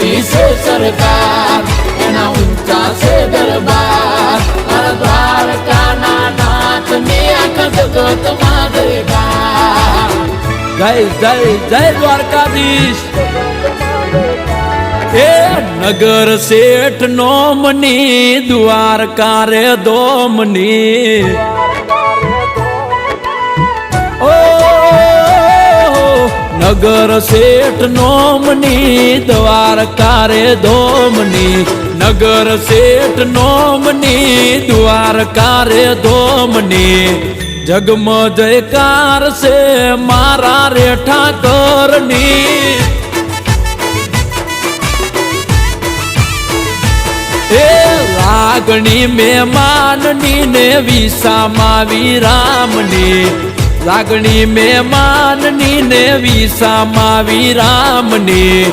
મોટી છે સરકાર એના ઊંચા છે દરબાર મારા દ્વારકાના નાથની આખા જગતમાં જયકાર જય જય જય દ્વારકાધીશ એ નગર શેઠ નોમની દ્વારકા રે દોમની ઓ નગર શેઠ નોમની દ્વારકા રે ધોમની નગર શેઠ નોમની દ્વારકા રે ધોમની જગમ જયકાર છે મારા રે ઠાકરની એ લાગણી મહેમાનની ને વિસામાં વિરામની લાગણી મહેમાનની ને વિસામાં વિરામની